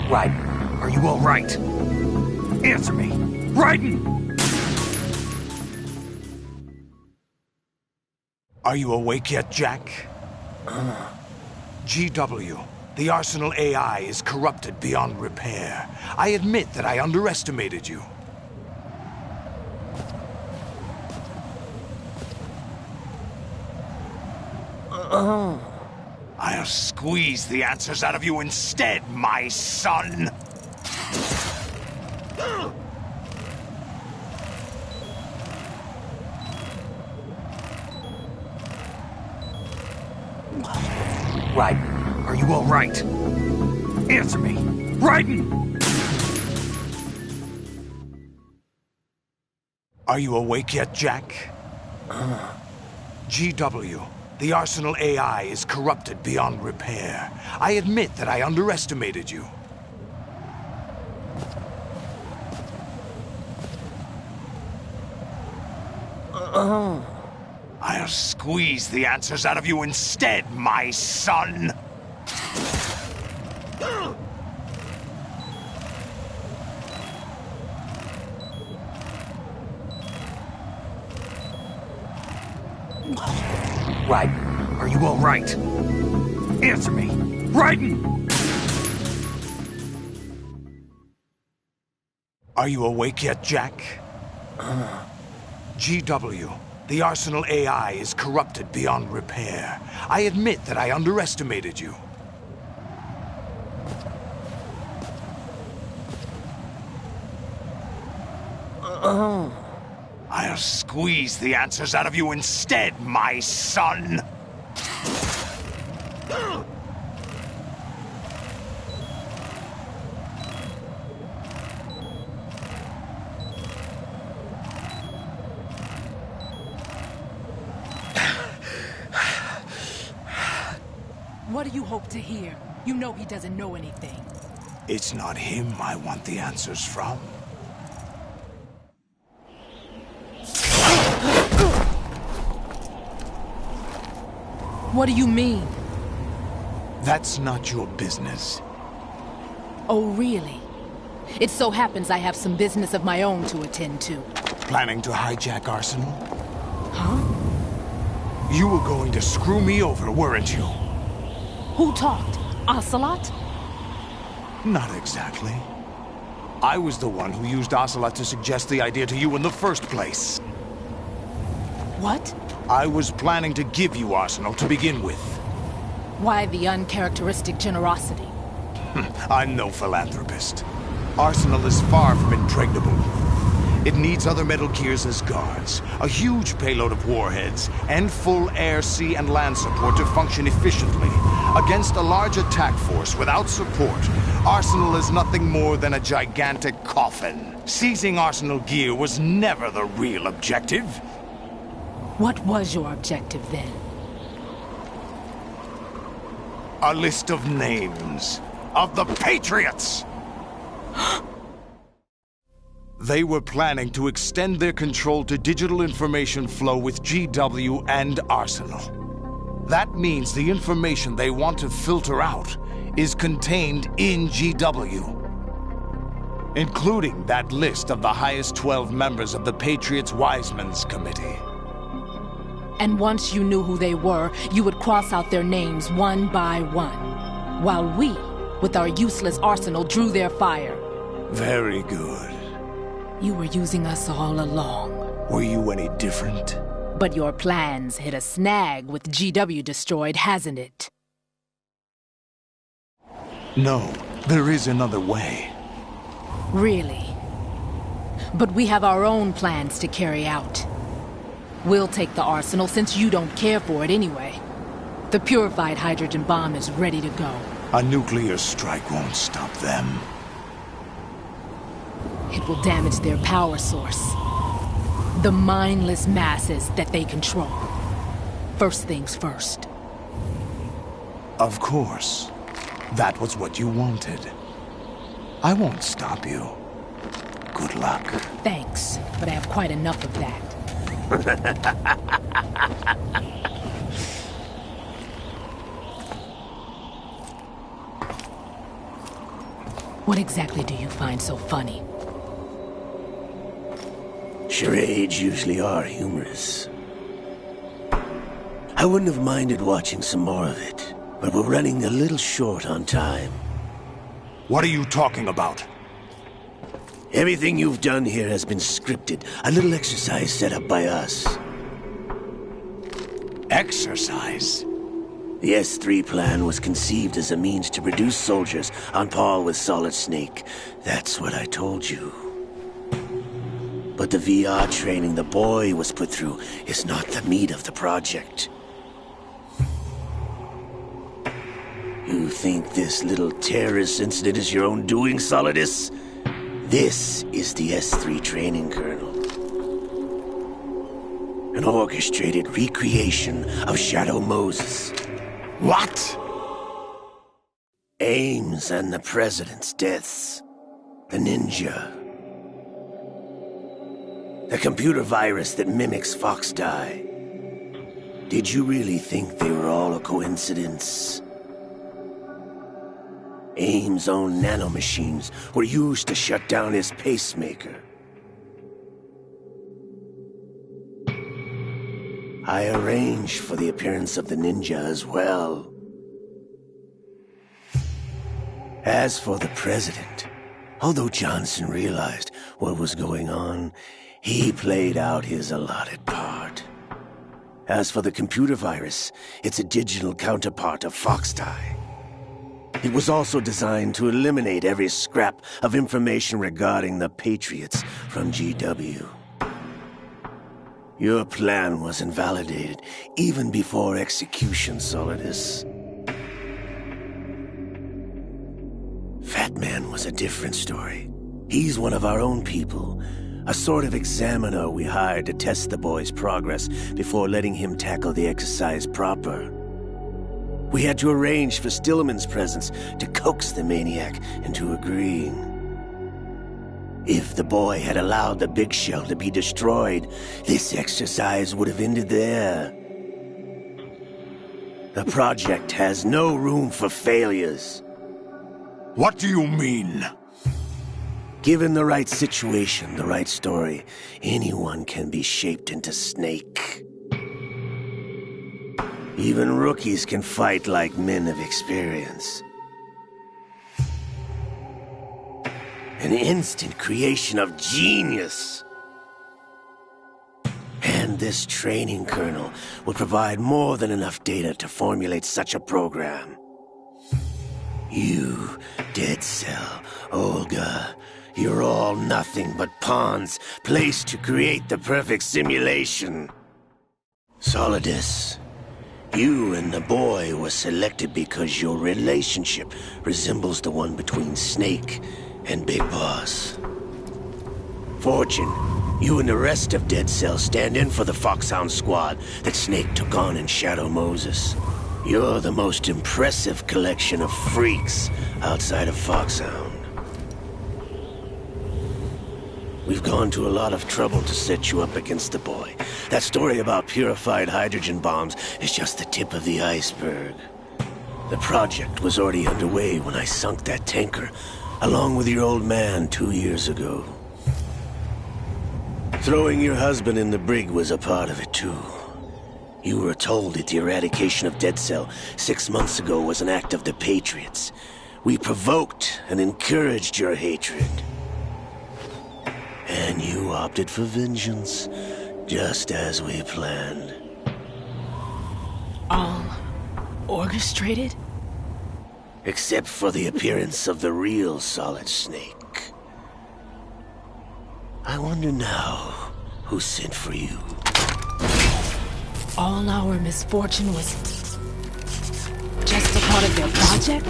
Raiden, are you all right? Answer me! Raiden! Are you awake yet, Jack? GW, the Arsenal AI is corrupted beyond repair. I admit that I underestimated you. I'll squeeze the answers out of you instead, my son! Raiden, are you all right? Answer me! Raiden! Are you awake yet, Jack? GW, the Arsenal AI is corrupted beyond repair. I admit that I underestimated you. I'll squeeze the answers out of you instead, my son! Raiden, are you all right? Answer me! Raiden! Are you awake yet, Jack? GW, the Arsenal AI is corrupted beyond repair. I admit that I underestimated you. I'll squeeze the answers out of you instead, my son! What do you hope to hear? You know he doesn't know anything. It's not him I want the answers from. What do you mean? That's not your business. Oh, really? It so happens I have some business of my own to attend to. Planning to hijack Arsenal? Huh? You were going to screw me over, weren't you? Who talked? Ocelot? Not exactly. I was the one who used Ocelot to suggest the idea to you in the first place. What? I was planning to give you Arsenal to begin with. Why the uncharacteristic generosity? I'm no philanthropist. Arsenal is far from impregnable. It needs other Metal Gears as guards, a huge payload of warheads, and full air, sea, and land support to function efficiently. Against a large attack force without support, Arsenal is nothing more than a gigantic coffin. Seizing Arsenal gear was never the real objective. What was your objective then? A list of names of the Patriots! They were planning to extend their control to digital information flow with GW and Arsenal. That means the information they want to filter out is contained in GW, including that list of the highest 12 members of the Patriots Wiseman's Committee. And once you knew who they were, you would cross out their names one by one, while we, with our useless arsenal, drew their fire. Very good. You were using us all along. Were you any different? But your plans hit a snag with GW destroyed, hasn't it? No, there is another way. Really? But we have our own plans to carry out. We'll take the arsenal since you don't care for it anyway. The purified hydrogen bomb is ready to go. A nuclear strike won't stop them. It will damage their power source. The mindless masses that they control. First things first. Of course. That was what you wanted. I won't stop you. Good luck. Thanks, but I have quite enough of that. What exactly do you find so funny? Charades usually are humorous. I wouldn't have minded watching some more of it, but we're running a little short on time. What are you talking about? Everything you've done here has been scripted. A little exercise set up by us. Exercise? The S3 plan was conceived as a means to produce soldiers on par with Solid Snake. That's what I told you. But the VR training the boy was put through is not the meat of the project. You think this little terrorist incident is your own doing, Solidus? This is the S3 training kernel. An orchestrated recreation of Shadow Moses. What? Ames and the President's deaths. The ninja. The computer virus that mimics Foxdie. Did you really think they were all a coincidence? Ames' own nanomachines were used to shut down his pacemaker. I arranged for the appearance of the ninja as well. As for the President, although Johnson realized what was going on, he played out his allotted part. As for the computer virus, it's a digital counterpart of Foxdie. It was also designed to eliminate every scrap of information regarding the Patriots from GW. Your plan was invalidated even before execution, Solidus. Fat Man was a different story. He's one of our own people, a sort of examiner we hired to test the boy's progress before letting him tackle the exercise proper. We had to arrange for Stillman's presence to coax the maniac into agreeing. If the boy had allowed the big shell to be destroyed, this exercise would have ended there. The project has no room for failures. What do you mean? Given the right situation, the right story, anyone can be shaped into Snake. Even rookies can fight like men of experience. An instant creation of genius. And this training kernel will provide more than enough data to formulate such a program. You, Dead Cell, Olga, you're all nothing but pawns placed to create the perfect simulation. Solidus, you and the boy were selected because your relationship resembles the one between Snake and Big Boss. Fortune, you and the rest of Dead Cell stand in for the Foxhound squad that Snake took on in Shadow Moses. You're the most impressive collection of freaks outside of Foxhound. We've gone to a lot of trouble to set you up against the boy. That story about purified hydrogen bombs is just the tip of the iceberg. The project was already underway when I sunk that tanker, along with your old man 2 years ago. Throwing your husband in the brig was a part of it too. You were told that the eradication of Dead Cell 6 months ago was an act of the Patriots. We provoked and encouraged your hatred. And you opted for vengeance, just as we planned. All orchestrated? Except for the appearance of the real Solid Snake. I wonder now who sent for you. All our misfortune was just a part of their project?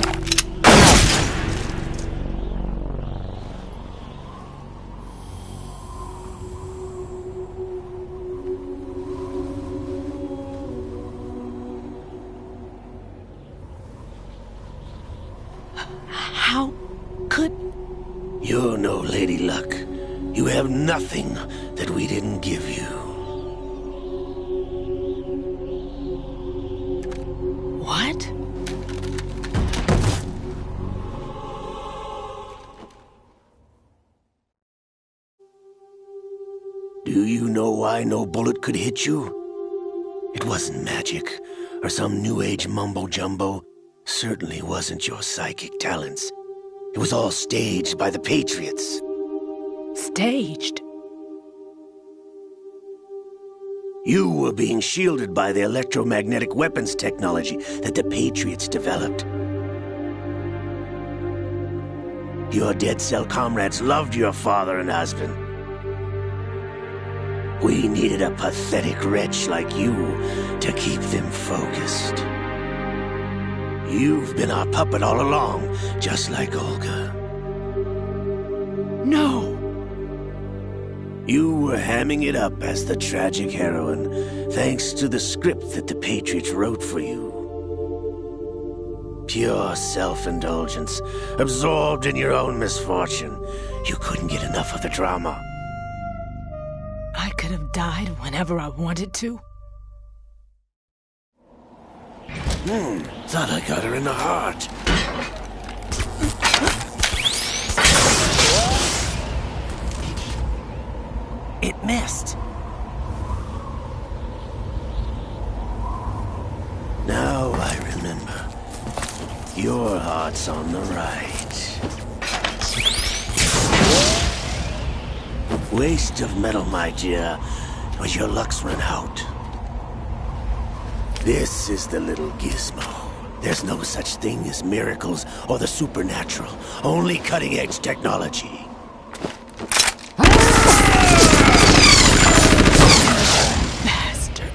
How could... You're no Lady Luck. You have nothing that we didn't give you. What? Do you know why no bullet could hit you? It wasn't magic, or some new age mumbo-jumbo. Certainly wasn't your psychic talents. It was all staged by the Patriots. Staged? You were being shielded by the electromagnetic weapons technology that the Patriots developed. Your dead cell comrades loved your father and husband. We needed a pathetic wretch like you to keep them focused. You've been our puppet all along, just like Olga. No! You were hamming it up as the tragic heroine, thanks to the script that the Patriots wrote for you. Pure self-indulgence, absorbed in your own misfortune. You couldn't get enough of the drama. I could have died whenever I wanted to. Thought I got her in the heart. It missed. Now I remember. Your heart's on the right. Waste of metal, my dear, but your luck's run out. This is the little gizmo. There's no such thing as miracles or the supernatural. Only cutting-edge technology. Bastard.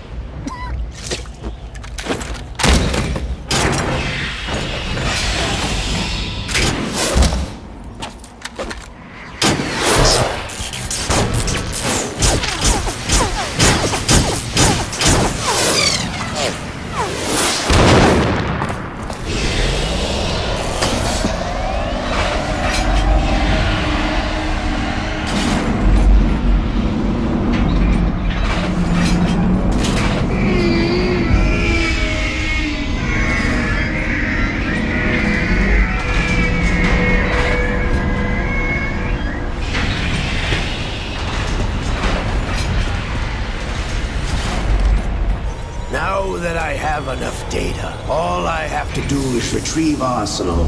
Now that I have enough data, all I have to do is retrieve Arsenal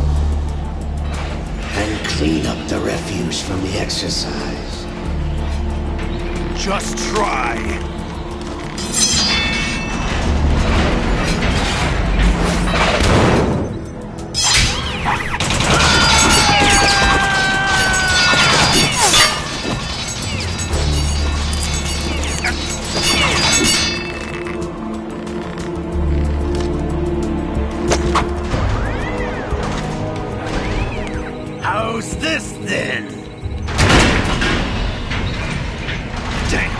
and clean up the refuse from the exercise. Just try. How's this then? Damn.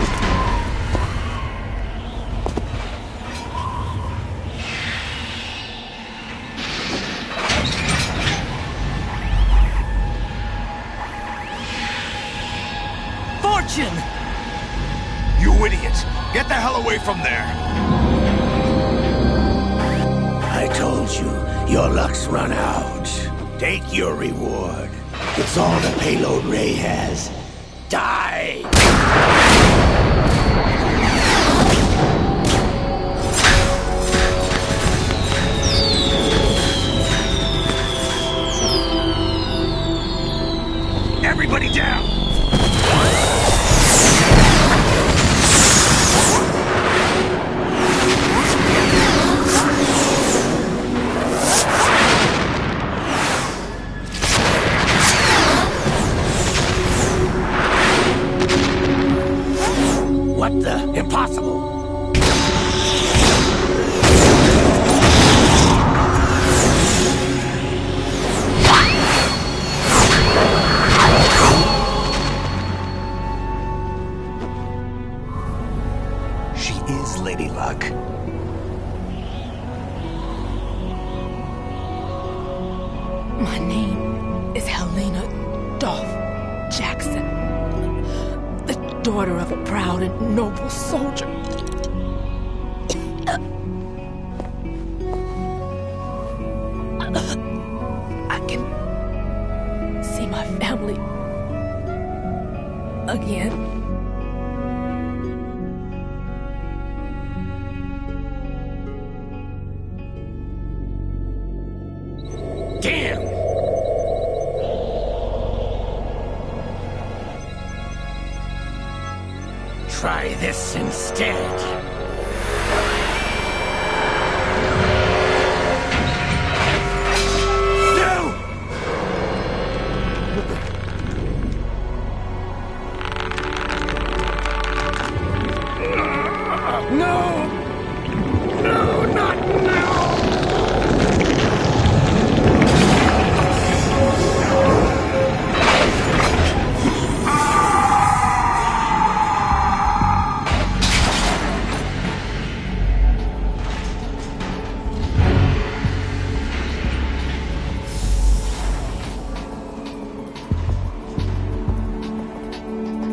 Fortune! You idiot! Get the hell away from there! I told you, your luck's run out. Take your reward. It's all the payload Ray has. Die! Everybody down! What the? Impossible! She is Lady Luck. My name is Helena Dolph Jackson, the daughter of a proud and noble soldier. I can see my family again. try this instead.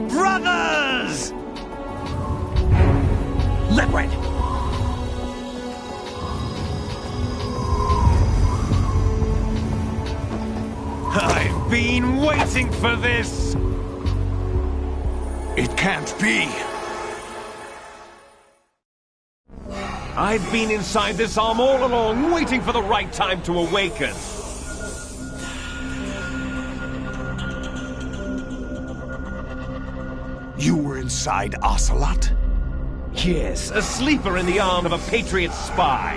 Brothers! Liquid! I've been waiting for this! It can't be! I've been inside this arm all along, waiting for the right time to awaken. You were inside Ocelot? Yes, a sleeper in the arm of a Patriot spy.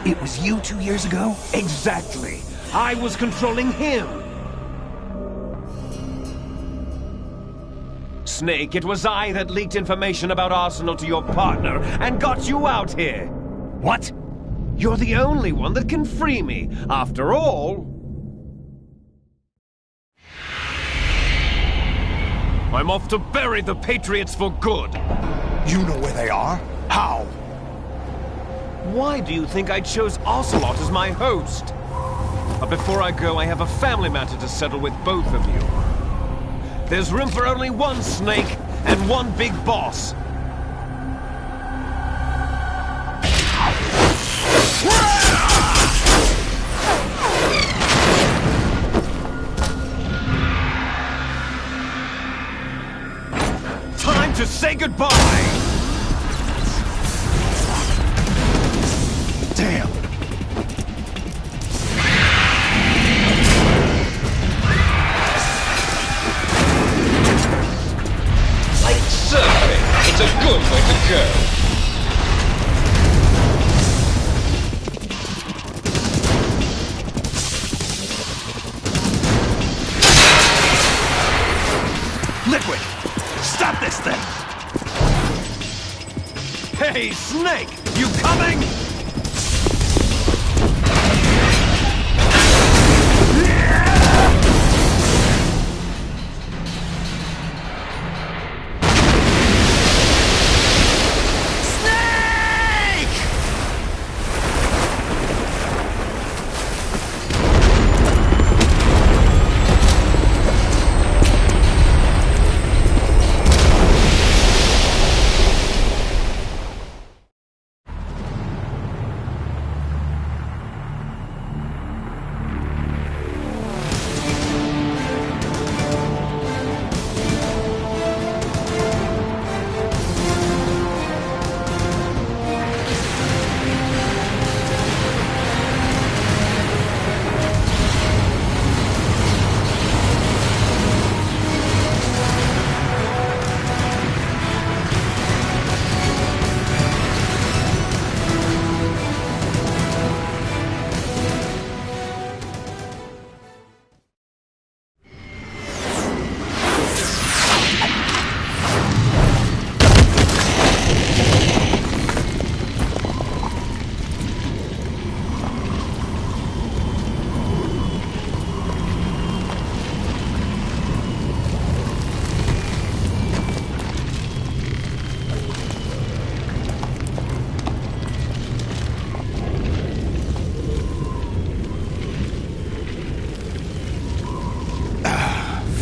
It was you 2 years ago? Exactly. I was controlling him. Snake, it was I that leaked information about Arsenal to your partner and got you out here. What? You're the only one that can free me. After all... I'm off to bury the Patriots for good. You know where they are? How? Why do you think I chose Ocelot as my host? But before I go, I have a family matter to settle with both of you. There's room for only one Snake and one big boss. Time to say goodbye! Damn! Like surfing, it's a good way to go. Liquid! Stop this thing! Hey, Snake! You coming?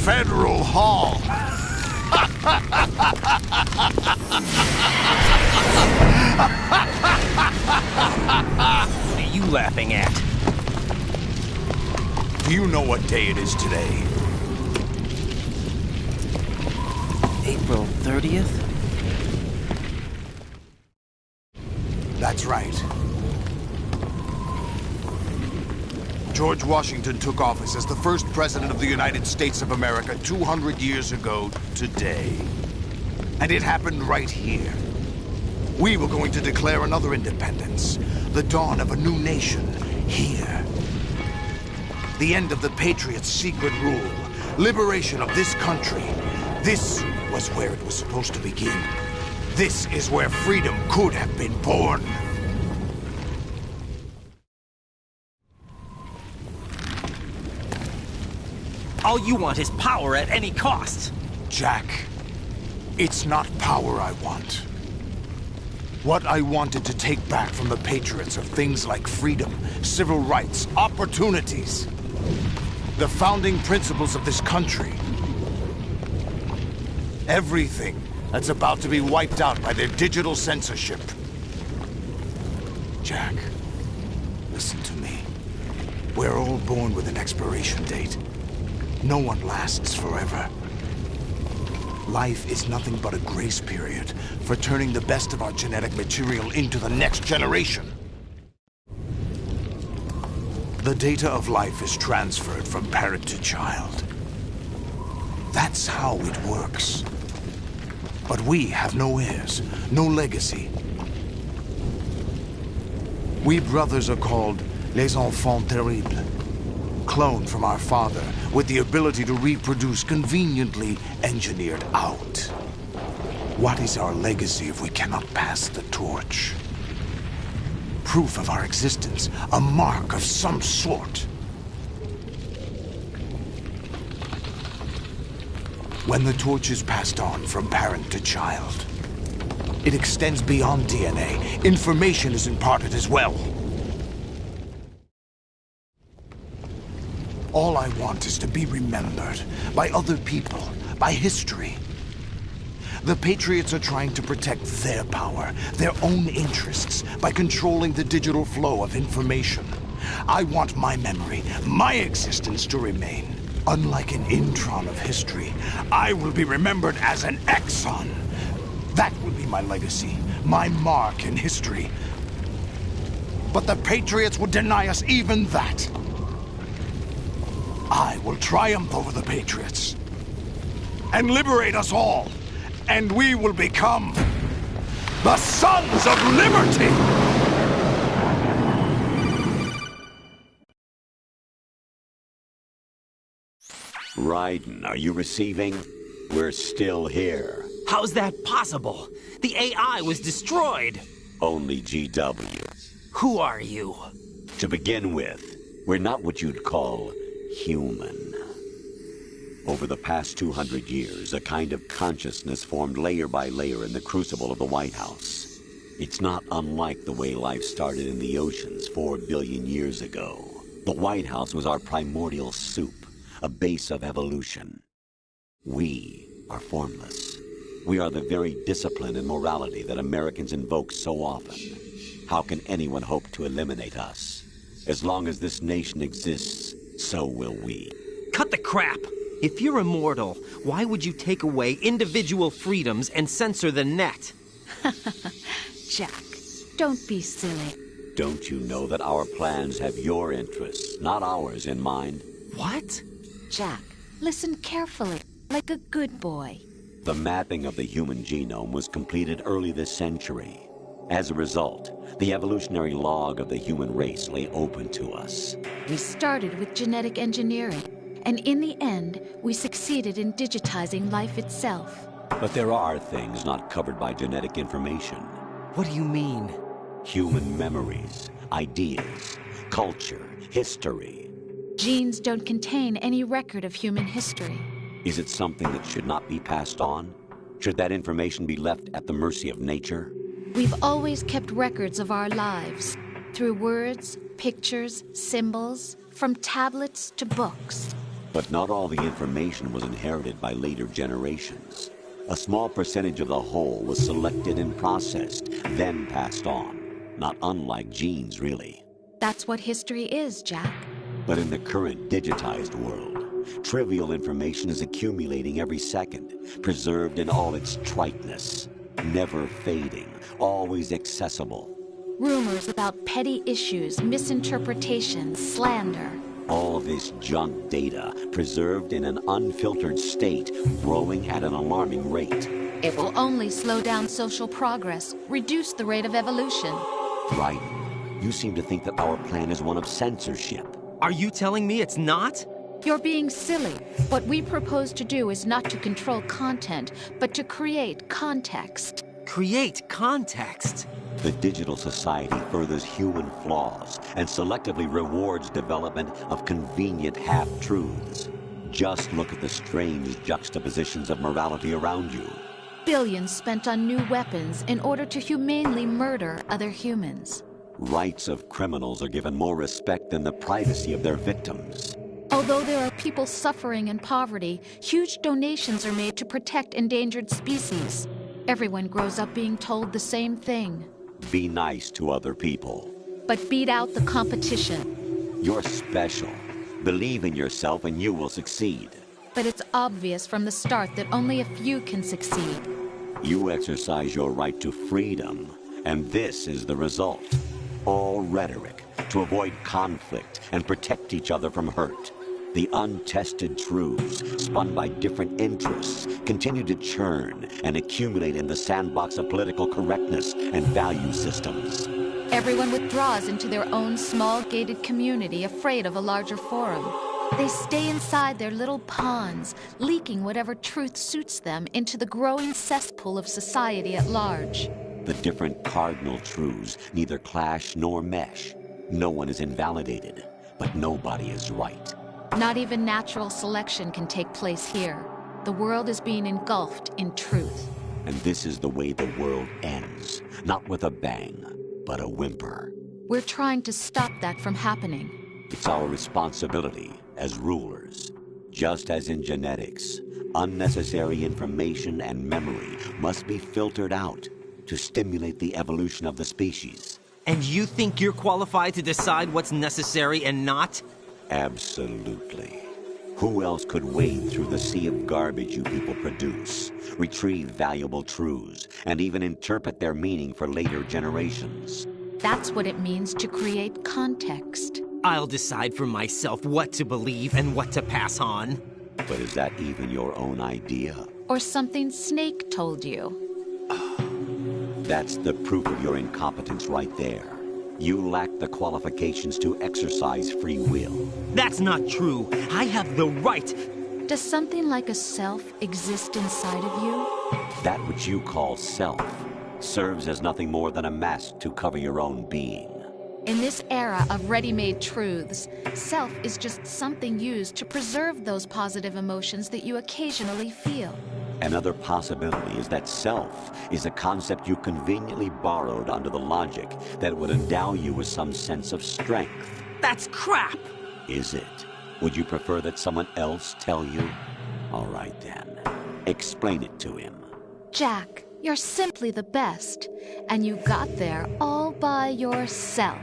Federal Hall. What are you laughing at? Do you know what day it is today? April 30th? That's right. George Washington took office as the first president of the United States of America 200 years ago today. And it happened right here. We were going to declare another independence. The dawn of a new nation. Here. The end of the Patriots' secret rule. Liberation of this country. This was where it was supposed to begin. This is where freedom could have been born. All you want is power at any cost. Jack, it's not power I want. What I wanted to take back from the Patriots are things like freedom, civil rights, opportunities. The founding principles of this country. Everything that's about to be wiped out by their digital censorship. Jack, listen to me. We're all born with an expiration date. No one lasts forever. Life is nothing but a grace period for turning the best of our genetic material into the next generation. The data of life is transferred from parent to child. That's how it works. But we have no heirs, no legacy. We brothers are called les enfants terribles. Cloned from our father, with the ability to reproduce conveniently engineered out. What is our legacy if we cannot pass the torch? Proof of our existence, a mark of some sort. When the torch is passed on from parent to child, it extends beyond DNA. Information is imparted as well. All I want is to be remembered by other people, by history. The Patriots are trying to protect their power, their own interests, by controlling the digital flow of information. I want my memory, my existence to remain. Unlike an intron of history, I will be remembered as an exon. That will be my legacy, my mark in history. But the Patriots would deny us even that. I will triumph over the Patriots and liberate us all, and we will become the Sons of Liberty! Raiden, are you receiving? We're still here. How's that possible? The AI was destroyed. Only GW. Who are you? To begin with, we're not what you'd call human. Over the past 200 years, a kind of consciousness formed layer by layer in the crucible of the White House. It's not unlike the way life started in the oceans 4 billion years ago. The White House was our primordial soup, a base of evolution. We are formless. We are the very discipline and morality that Americans invoke so often. How can anyone hope to eliminate us? As long as this nation exists, so will we. Cut the crap! If you're immortal, why would you take away individual freedoms and censor the net? Jack, don't be silly. Don't you know that our plans have your interests, not ours, in mind? What? Jack, listen carefully, like a good boy. The mapping of the human genome was completed early this century. As a result, the evolutionary log of the human race lay open to us. We started with genetic engineering, and in the end, we succeeded in digitizing life itself. But there are things not covered by genetic information. What do you mean? Human memories, ideas, culture, history. Genes don't contain any record of human history. Is it something that should not be passed on? Should that information be left at the mercy of nature? We've always kept records of our lives, through words, pictures, symbols, from tablets to books. But not all the information was inherited by later generations. A small percentage of the whole was selected and processed, then passed on. Not unlike genes, really. That's what history is, Jack. But in the current digitized world, trivial information is accumulating every second, preserved in all its triteness, never fading, always accessible. Rumors about petty issues, misinterpretations, slander. All this junk data, preserved in an unfiltered state, growing at an alarming rate. It will only slow down social progress, reduce the rate of evolution. Right? You seem to think that our plan is one of censorship. Are you telling me it's not? You're being silly. What we propose to do is not to control content, but to create context. Create context? The digital society furthers human flaws and selectively rewards development of convenient half-truths. Just look at the strange juxtapositions of morality around you. Billions spent on new weapons in order to humanely murder other humans. Rights of criminals are given more respect than the privacy of their victims. Although there are people suffering in poverty, huge donations are made to protect endangered species. Everyone grows up being told the same thing. Be nice to other people. But beat out the competition. You're special. Believe in yourself and you will succeed. But it's obvious from the start that only a few can succeed. You exercise your right to freedom, and this is the result. All rhetoric to avoid conflict and protect each other from hurt. The untested truths, spun by different interests, continue to churn and accumulate in the sandbox of political correctness and value systems. Everyone withdraws into their own small gated community, afraid of a larger forum. They stay inside their little ponds, leaking whatever truth suits them into the growing cesspool of society at large. The different cardinal truths neither clash nor mesh. No one is invalidated, but nobody is right. Not even natural selection can take place here. The world is being engulfed in truth. And this is the way the world ends. Not with a bang, but a whimper. We're trying to stop that from happening. It's our responsibility as rulers. Just as in genetics, unnecessary information and memory must be filtered out to stimulate the evolution of the species. And you think you're qualified to decide what's necessary and not? Absolutely. Who else could wade through the sea of garbage you people produce, retrieve valuable truths, and even interpret their meaning for later generations? That's what it means to create context. I'll decide for myself what to believe and what to pass on. But is that even your own idea? Or something Snake told you? That's the proof of your incompetence right there. You lack the qualifications to exercise free will. That's not true. I have the right. Does something like a self exist inside of you? That which you call self serves as nothing more than a mask to cover your own being. In this era of ready-made truths, self is just something used to preserve those positive emotions that you occasionally feel. Another possibility is that self is a concept you conveniently borrowed under the logic that would endow you with some sense of strength. That's crap! Is it? Would you prefer that someone else tell you? All right then. Explain it to him. Jack, you're simply the best, and you got there all by yourself.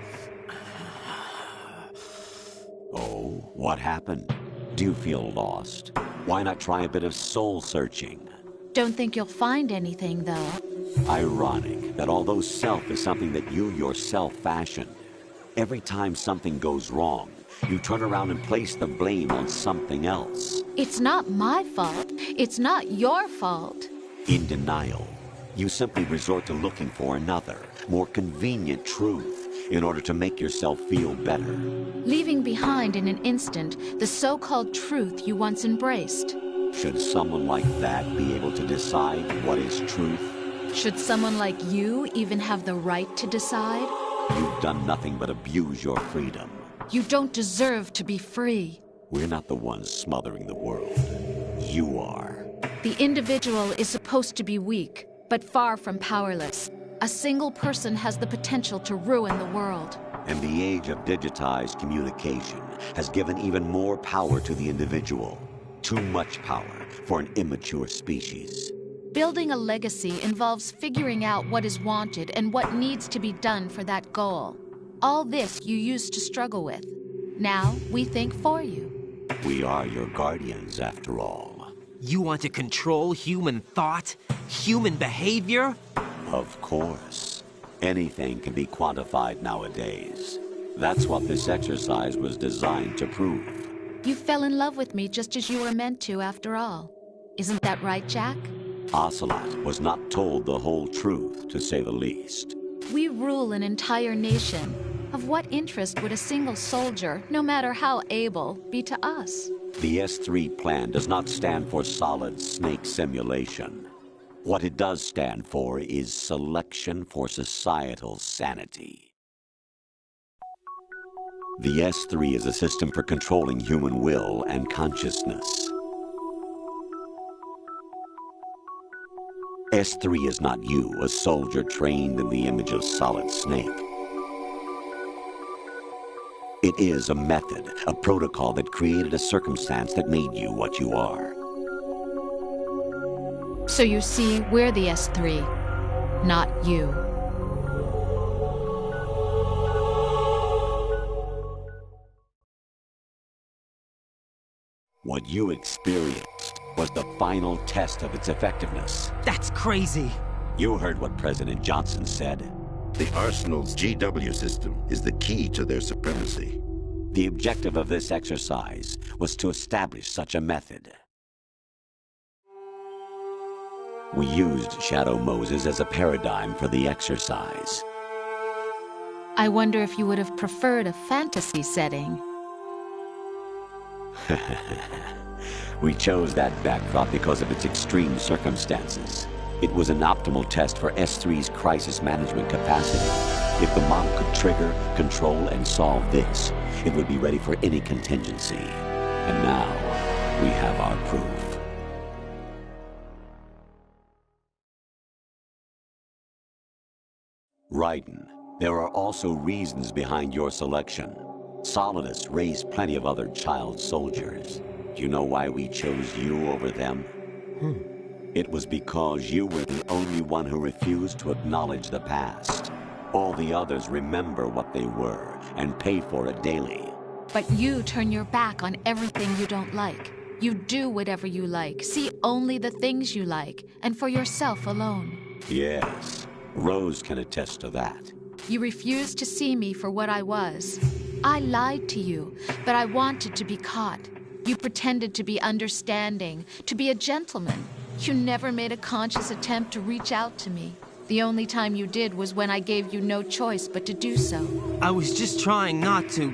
Oh, what happened? Do you feel lost? Why not try a bit of soul-searching? Don't think you'll find anything, though. Ironic that although self is something that you yourself fashioned, every time something goes wrong, you turn around and place the blame on something else. It's not my fault. It's not your fault. In denial, you simply resort to looking for another, more convenient truth in order to make yourself feel better. Leaving behind in an instant the so-called truth you once embraced. Should someone like that be able to decide what is truth? Should someone like you even have the right to decide? You've done nothing but abuse your freedom. You don't deserve to be free. We're not the ones smothering the world. You are. The individual is supposed to be weak, but far from powerless. A single person has the potential to ruin the world. And the age of digitized communication has given even more power to the individual. Too much power for an immature species. Building a legacy involves figuring out what is wanted and what needs to be done for that goal. All this you used to struggle with. Now we think for you. We are your guardians, after all. You want to control human thought? Human behavior? Of course. Anything can be quantified nowadays. That's what this exercise was designed to prove. You fell in love with me just as you were meant to, after all. Isn't that right, Jack? Ocelot was not told the whole truth, to say the least. We rule an entire nation. Of what interest would a single soldier, no matter how able, be to us? The S3 plan does not stand for Solid Snake Simulation. What it does stand for is Selection for Societal Sanity. The S3 is a system for controlling human will and consciousness. S3 is not you, a soldier trained in the image of Solid Snake. It is a method, a protocol that created a circumstance that made you what you are. So you see, we're the S3, not you. What you experienced was the final test of its effectiveness. That's crazy. You heard what President Johnson said. The Arsenal's GW system is the key to their supremacy. The objective of this exercise was to establish such a method. We used Shadow Moses as a paradigm for the exercise. I wonder if you would have preferred a fantasy setting. We chose that backdrop because of its extreme circumstances. It was an optimal test for S3's crisis management capacity. If the model could trigger, control, and solve this, it would be ready for any contingency. And now, we have our proof. Raiden, there are also reasons behind your selection. Solidus raised plenty of other child soldiers. Do you know why we chose you over them? It was because you were the only one who refused to acknowledge the past. All the others remember what they were and pay for it daily. But you turn your back on everything you don't like. You do whatever you like, see only the things you like, and for yourself alone. Yes, Rose can attest to that. You refused to see me for what I was. I lied to you, but I wanted to be caught. You pretended to be understanding, to be a gentleman. You never made a conscious attempt to reach out to me. The only time you did was when I gave you no choice but to do so. I was just trying not to...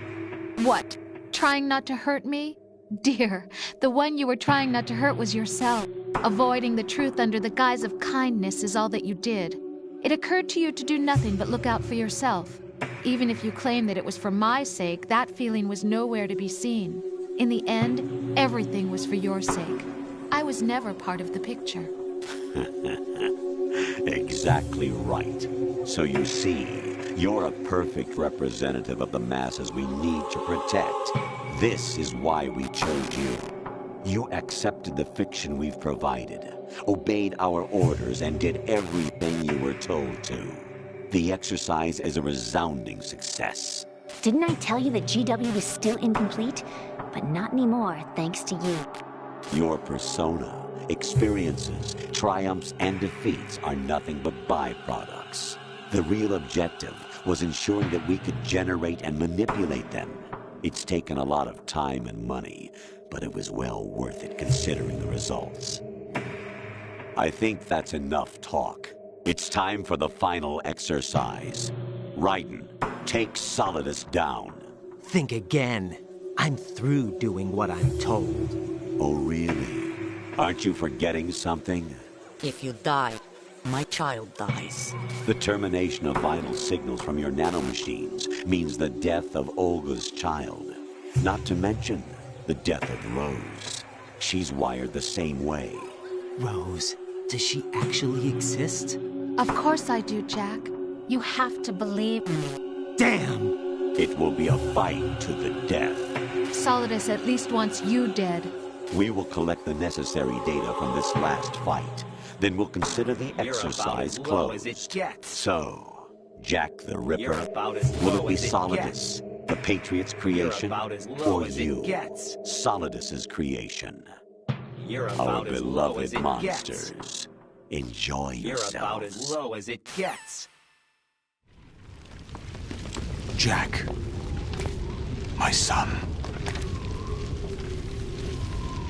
What? Trying not to hurt me? Dear, the one you were trying not to hurt was yourself. Avoiding the truth under the guise of kindness is all that you did. It occurred to you to do nothing but look out for yourself. Even if you claim that it was for my sake, that feeling was nowhere to be seen. In the end, everything was for your sake. I was never part of the picture. Exactly right. So you see, you're a perfect representative of the masses we need to protect. This is why we chose you. You accepted the fiction we've provided, obeyed our orders, and did everything you were told to. The exercise is a resounding success. Didn't I tell you that GW was still incomplete? But not anymore, thanks to you. Your persona, experiences, triumphs, and defeats are nothing but byproducts. The real objective was ensuring that we could generate and manipulate them. It's taken a lot of time and money, but it was well worth it considering the results. I think that's enough talk. It's time for the final exercise. Raiden, take Solidus down. Think again. I'm through doing what I'm told. Oh, really? Aren't you forgetting something? If you die, my child dies. The termination of vital signals from your nanomachines means the death of Olga's child. Not to mention the death of Rose. She's wired the same way. Rose, does she actually exist? Of course I do, Jack. You have to believe me. Damn! It will be a fight to the death. Solidus at least wants you dead. We will collect the necessary data from this last fight. Then we'll consider the exercise closed. So, Jack the Ripper, will it be Solidus, the Patriot's creation, or you, Solidus's creation? Our beloved monsters. Enjoy yourselves. You're about as low as it gets. Jack, my son.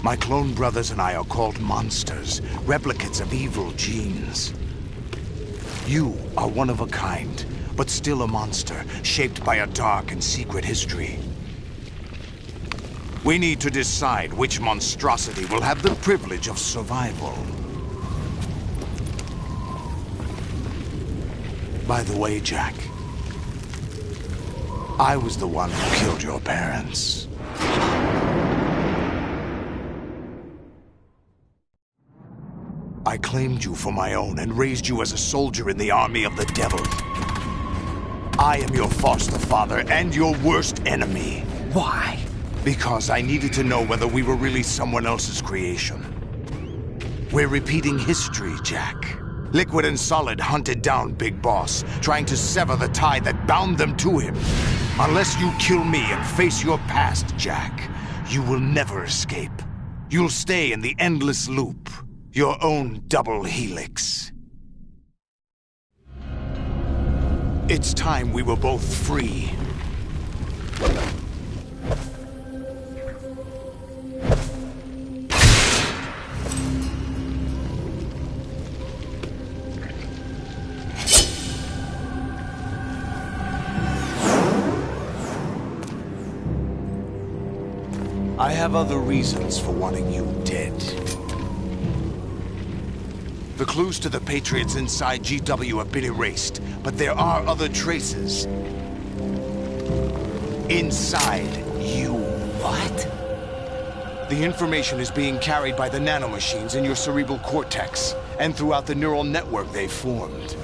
My clone brothers and I are called monsters, replicates of evil genes. You are one of a kind, but still a monster, shaped by a dark and secret history. We need to decide which monstrosity will have the privilege of survival. By the way, Jack, I was the one who killed your parents. I claimed you for my own and raised you as a soldier in the army of the devil. I am your foster father and your worst enemy. Why? Because I needed to know whether we were really someone else's creation. We're repeating history, Jack. Liquid and Solid hunted down Big Boss, trying to sever the tie that bound them to him. Unless you kill me and face your past, Jack, you will never escape. You'll stay in the endless loop, your own double helix. It's time we were both free. I have other reasons for wanting you dead. The clues to the Patriots inside GW have been erased, but there are other traces. Inside you. What? The information is being carried by the nanomachines in your cerebral cortex, and throughout the neural network they've formed.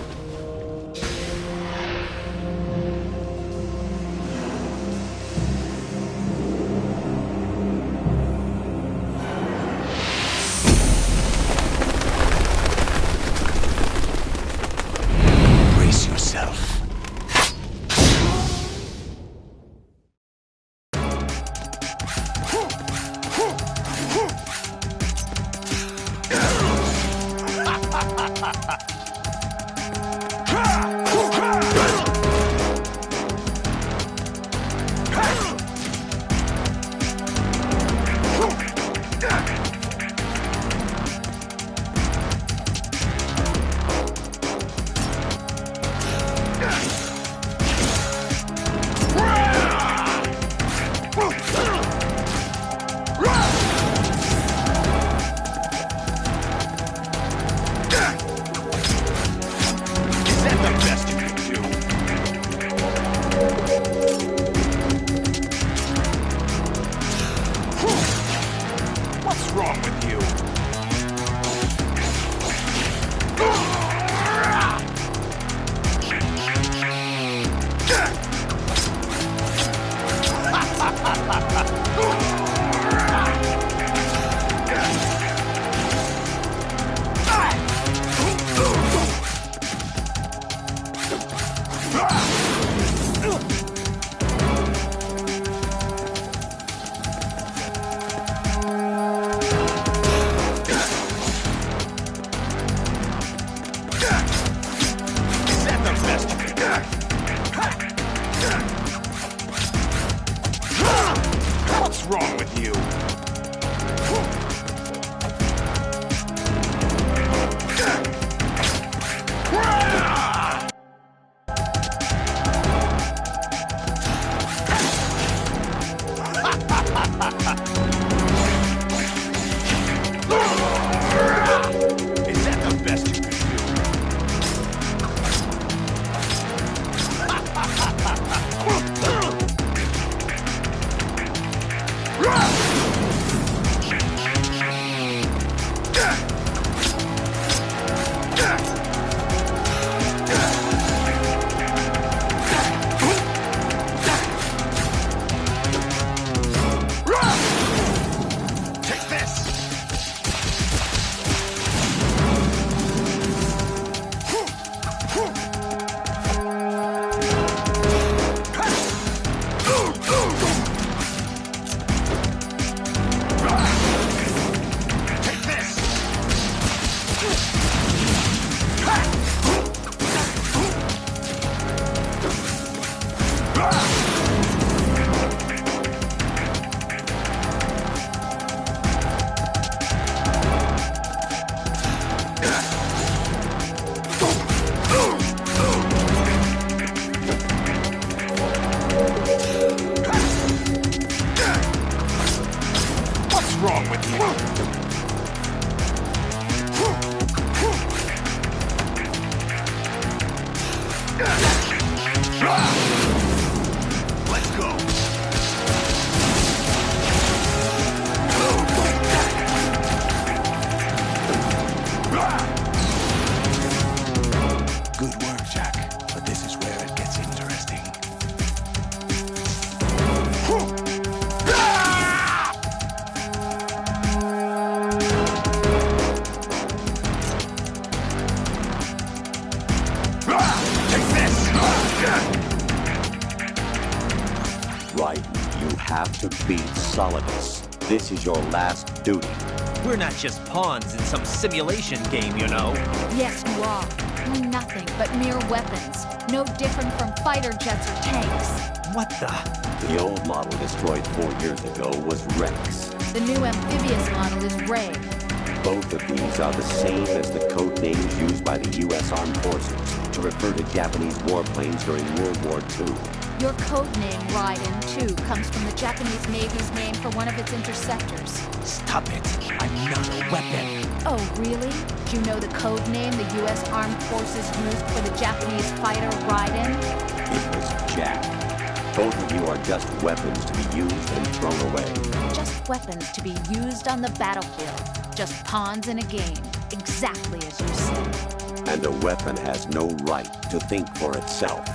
have to beat Solidus. This is your last duty. We're not just pawns in some simulation game, you know. Yes, you are. We're nothing but mere weapons. No different from fighter jets or tanks. What the? The old model destroyed 4 years ago was Rex. The new amphibious model is Ray. Both of these are the same as the code names used by the U.S. Armed Forces to refer to Japanese warplanes during World War II. Your code name, Raiden, too, comes from the Japanese Navy's name for one of its interceptors. Stop it. I'm not a weapon. Oh, really? Do you know the code name the U.S. Armed Forces used for the Japanese fighter Raiden? It was Jack. Both of you are just weapons to be used and thrown away. Just weapons to be used on the battlefield. Just pawns in a game. Exactly as you said. And a weapon has no right to think for itself.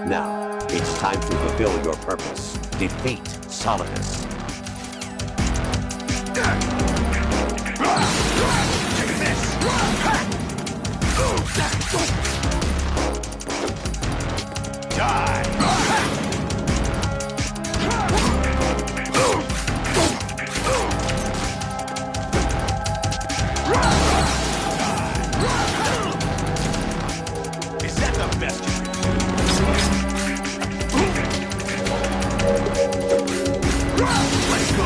Now, it's time to fulfill your purpose. Defeat Solidus. Is that the best you can do? Let's go!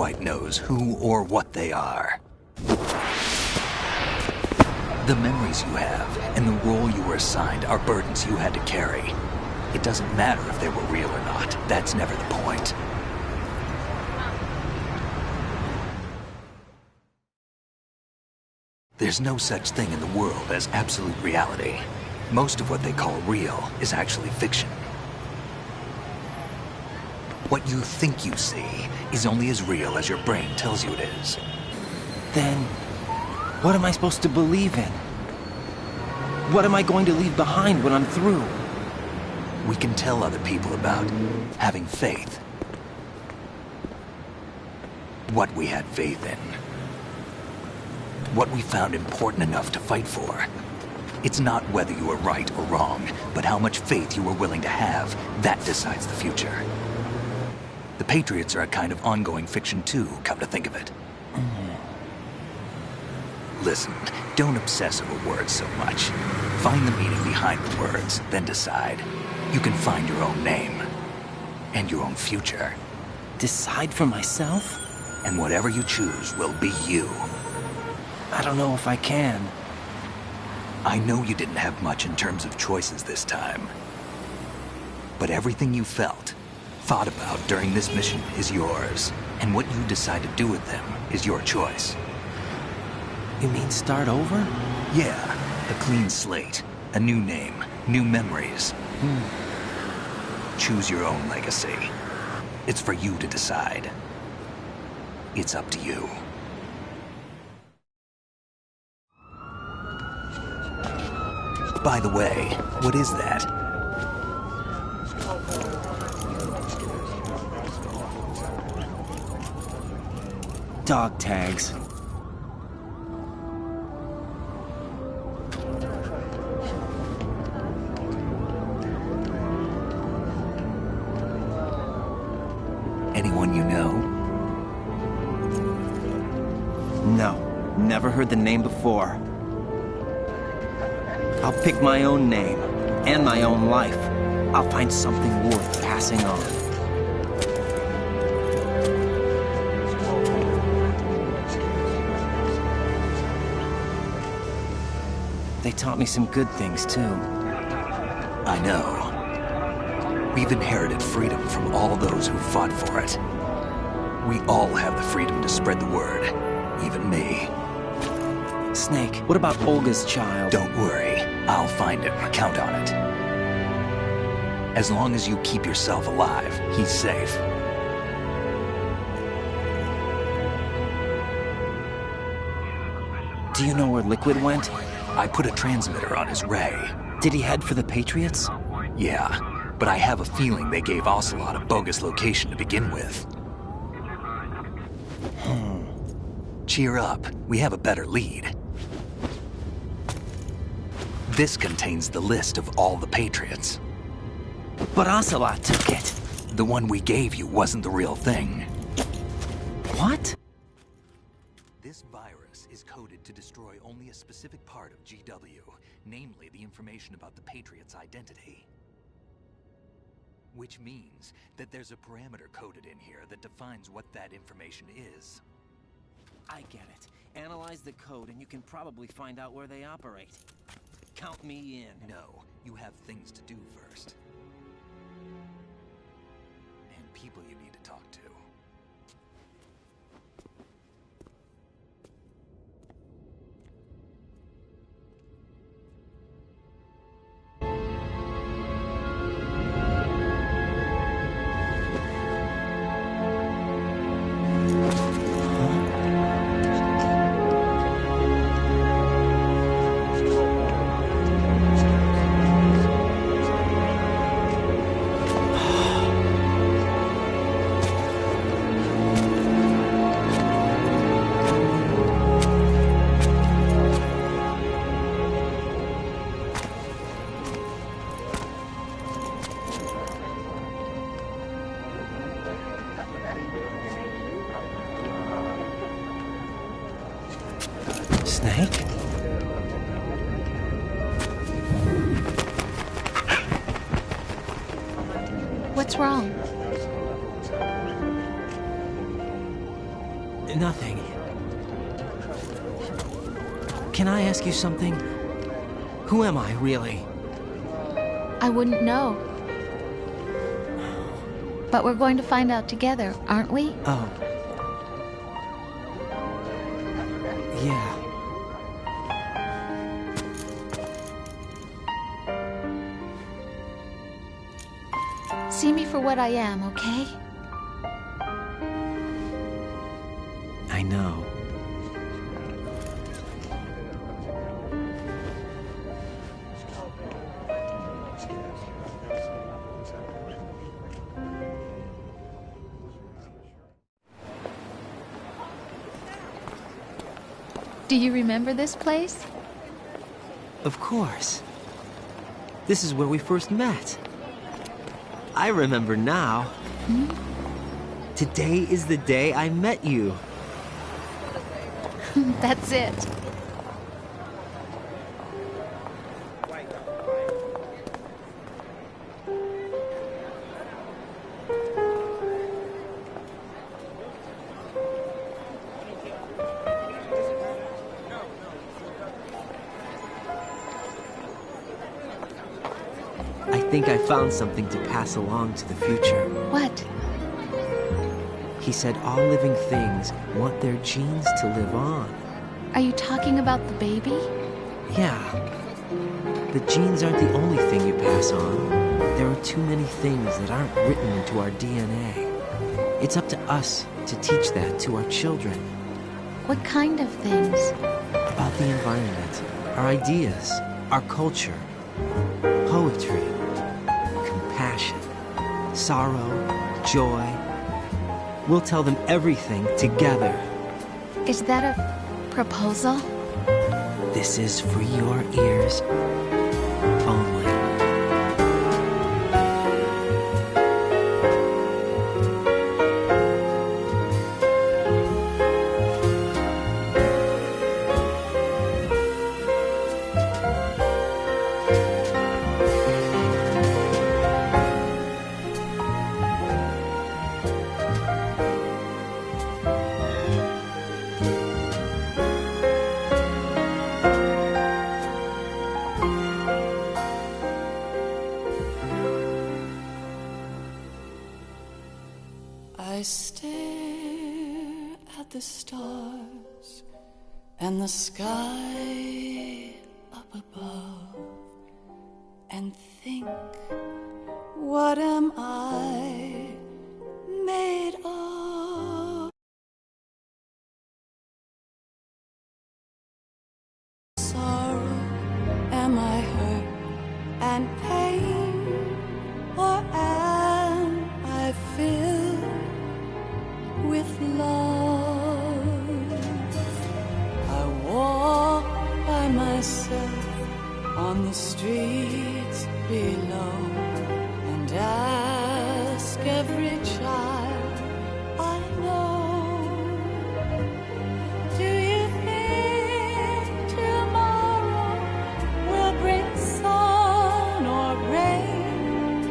quite knows who or what they are. The memories you have and the role you were assigned are burdens you had to carry. It doesn't matter if they were real or not. That's never the point. There's no such thing in the world as absolute reality. Most of what they call real is actually fiction. What you think you see is only as real as your brain tells you it is. Then, what am I supposed to believe in? What am I going to leave behind when I'm through? We can tell other people about having faith. What we had faith in. What we found important enough to fight for. It's not whether you were right or wrong, but how much faith you were willing to have. That decides the future. The Patriots are a kind of ongoing fiction too, come to think of it. Listen, don't obsess over words so much. Find the meaning behind the words, then decide. You can find your own name. And your own future. Decide for myself? And whatever you choose will be you. I don't know if I can. I know you didn't have much in terms of choices this time. But everything you felt, thought about during this mission is yours. And what you decide to do with them is your choice. You mean start over? Yeah, a clean slate, a new name, new memories. Choose your own legacy. It's for you to decide. It's up to you. By the way, what is that? Dog tags. Anyone you know? No, never heard the name before. I'll pick my own name, and my own life. I'll find something worth passing on. They taught me some good things, too. I know. We've inherited freedom from all those who fought for it. We all have the freedom to spread the word, even me. Snake, what about Olga's child? Don't worry. I'll find him. Count on it. As long as you keep yourself alive, he's safe. Do you know where Liquid went? I put a transmitter on his ray. Did he head for the Patriots? Yeah, but I have a feeling they gave Ocelot a bogus location to begin with. Cheer up. We have a better lead. This contains the list of all the Patriots. But Ocelot took it. The one we gave you wasn't the real thing. What? This virus is coded to destroy only a specific part of GW, namely the information about the Patriots' identity. Which means that there's a parameter coded in here that defines what that information is. I get it. Analyze the code and you can probably find out where they operate. Count me in. No, you have things to do first. And people you need to talk to. Snake? What's wrong? Nothing. Can I ask you something? Who am I, really? I wouldn't know. But we're going to find out together, aren't we? Oh. Yeah. See me for what I am, okay? I know. Do you remember this place? Of course. This is where we first met. I remember now. Hmm? Today is the day I met you. That's it. I think I found something to pass along to the future. What? He said all living things want their genes to live on. Are you talking about the baby? Yeah. The genes aren't the only thing you pass on. There are too many things that aren't written into our DNA. It's up to us to teach that to our children. What kind of things? About the environment, our ideas, our culture, poetry, compassion, sorrow, joy. We'll tell them everything together. Is that a proposal? This is for your ears only. I stare at the stars and the sky up above and think, what am I made of? Sorrow, am I hurt and pain, or am I filled with love? I walk by myself on the streets below and ask every child I know, do you think tomorrow will bring sun or rain?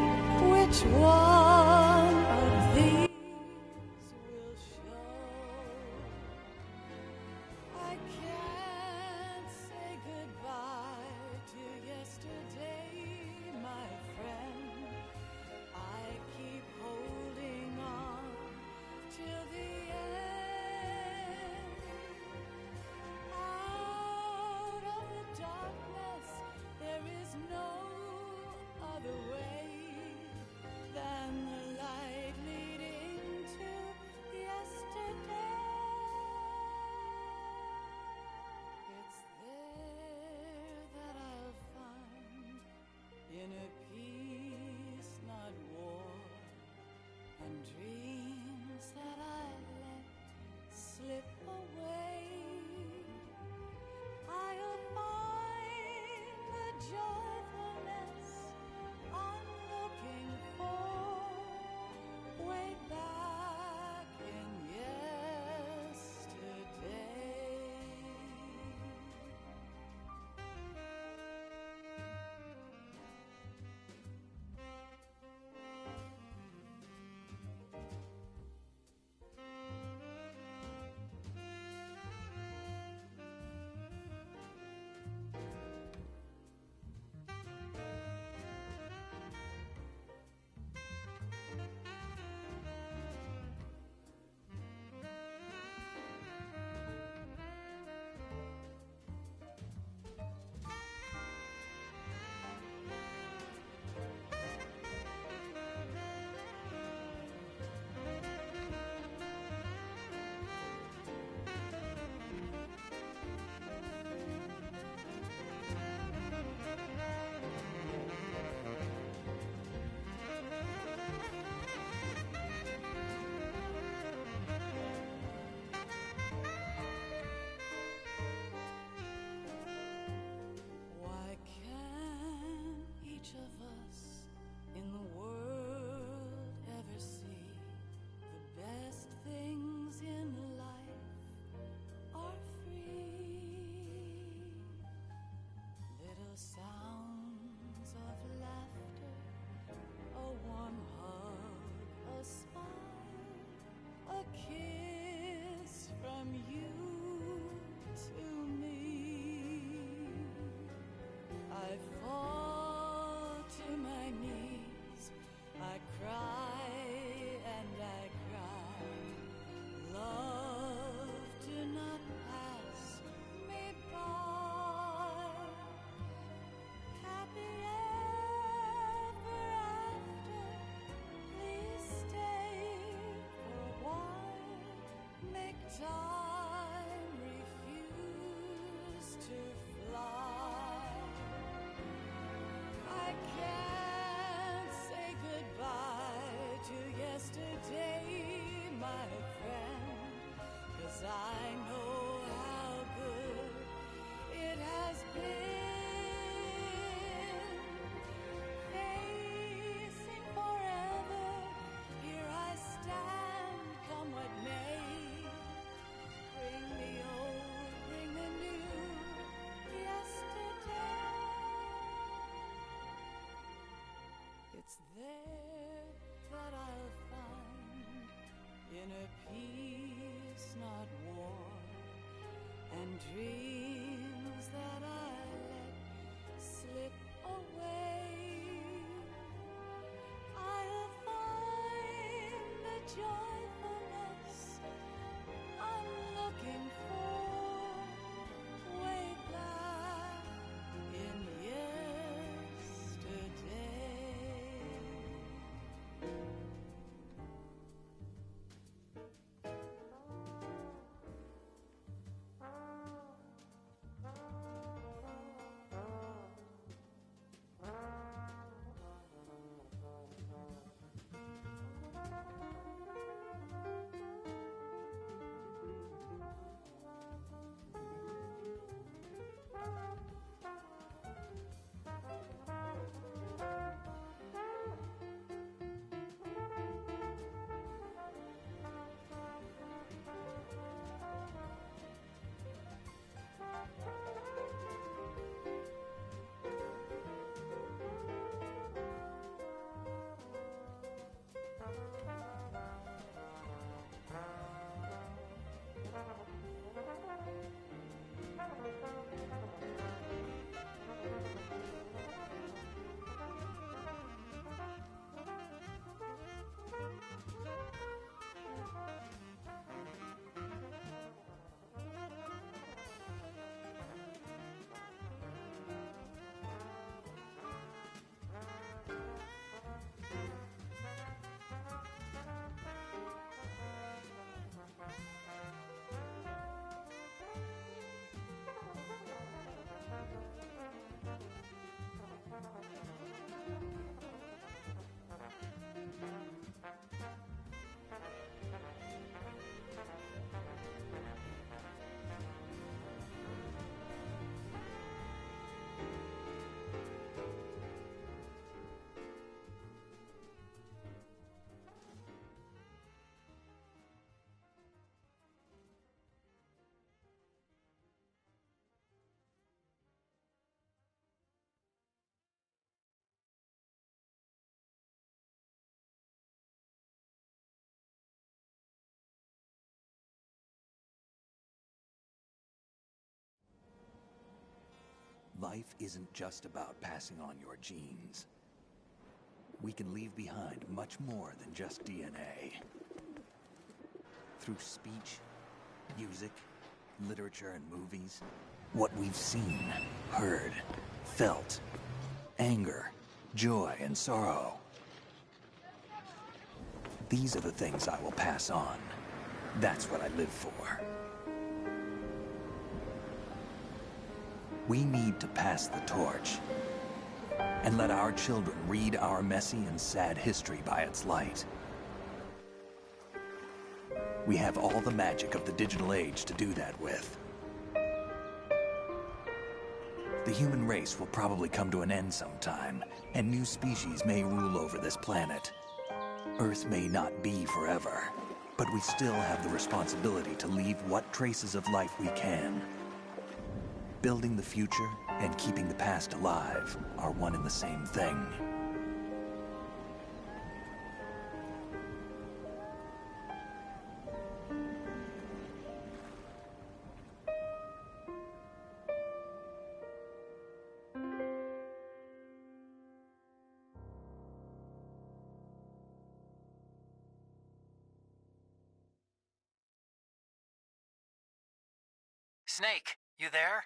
Which one of these? I can't say goodbye to yesterday, my friend. dreams that I let slip away, I'll find the joyfulness I'm looking for way back in yesterday. Life isn't just about passing on your genes. We can leave behind much more than just DNA. Through speech, music, literature, and movies, what we've seen, heard, felt, anger, joy, and sorrow. These are the things I will pass on. That's what I live for. We need to pass the torch and let our children read our messy and sad history by its light. We have all the magic of the digital age to do that with. The human race will probably come to an end sometime, and new species may rule over this planet. Earth may not be forever, but we still have the responsibility to leave what traces of life we can. Building the future and keeping the past alive are one and the same thing. Snake, you there?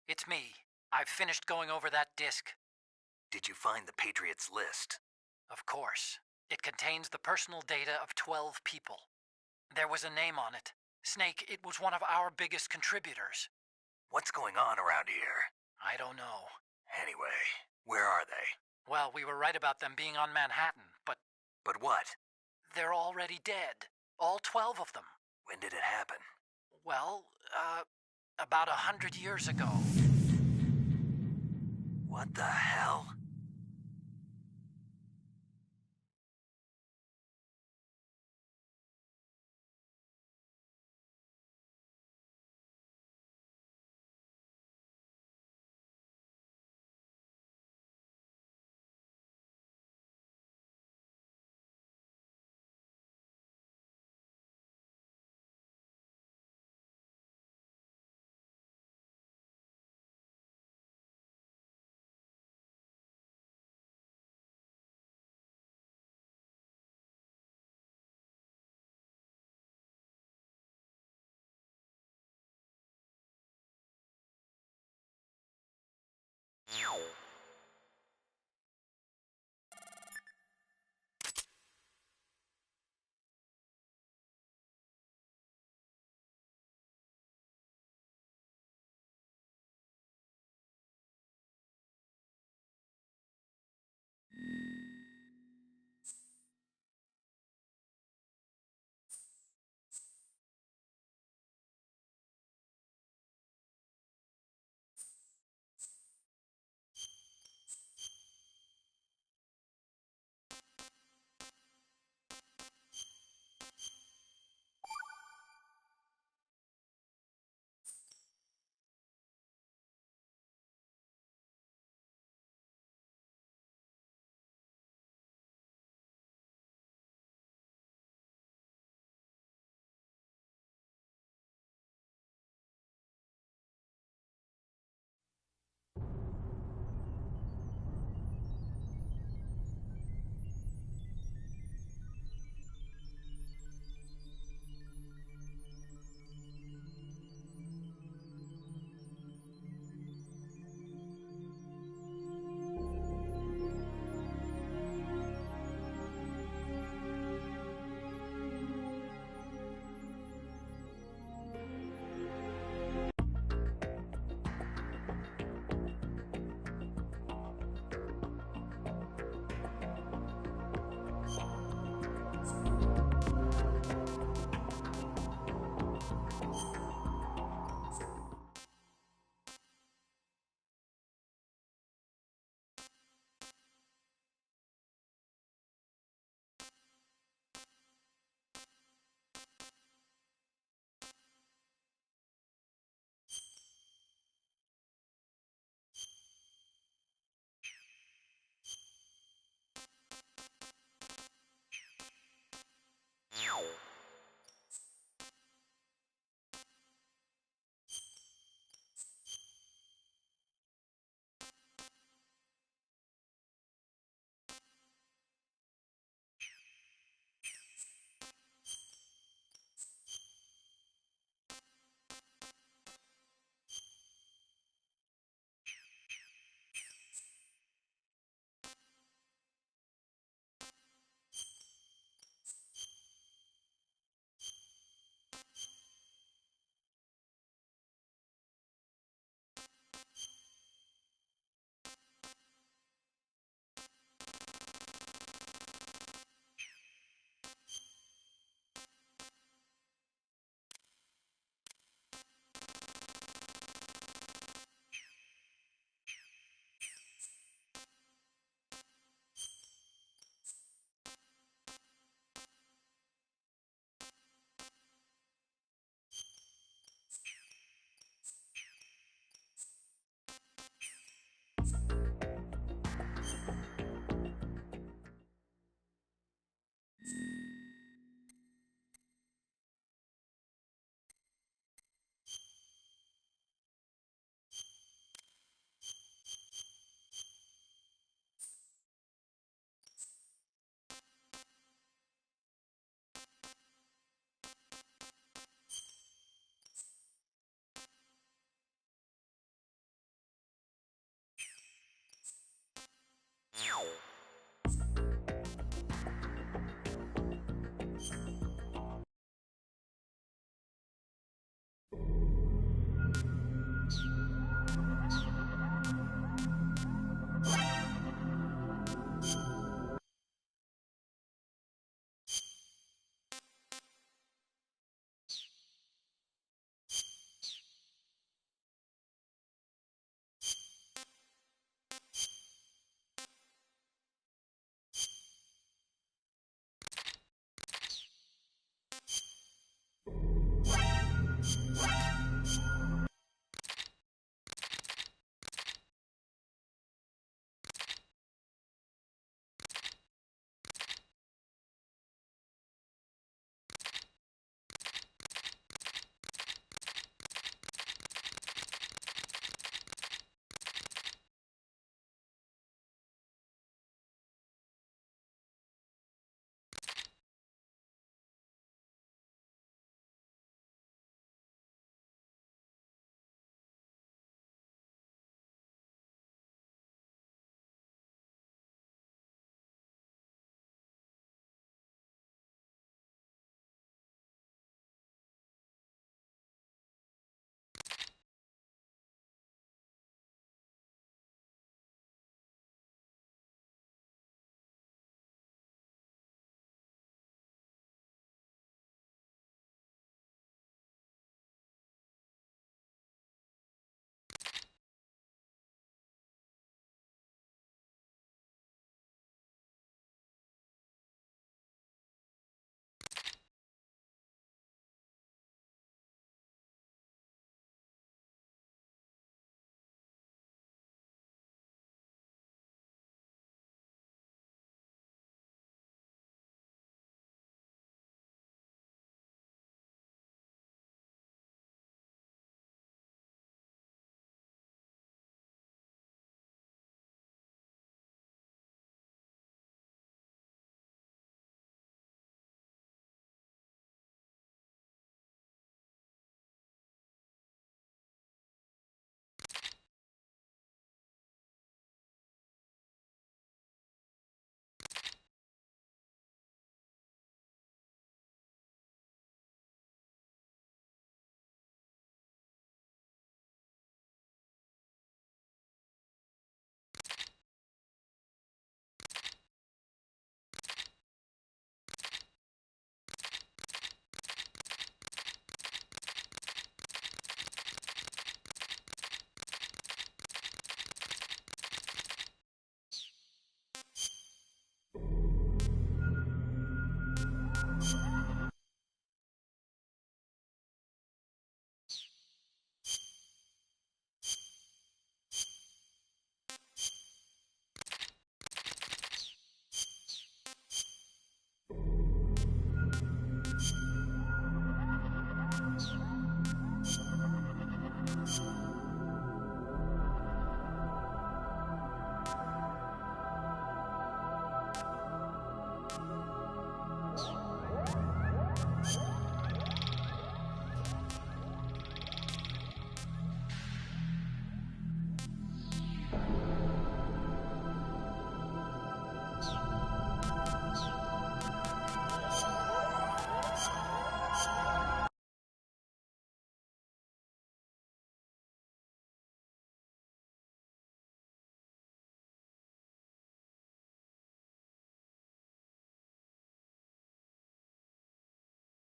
It's me. I've finished going over that disk. Did you find the Patriots list? Of course. It contains the personal data of 12 people. There was a name on it. Snake, it was one of our biggest contributors. What's going on around here? I don't know. Anyway, where are they? Well, we were right about them being on Manhattan, but... But what? They're already dead. All 12 of them. When did it happen? Well, about 100 years ago. What the hell?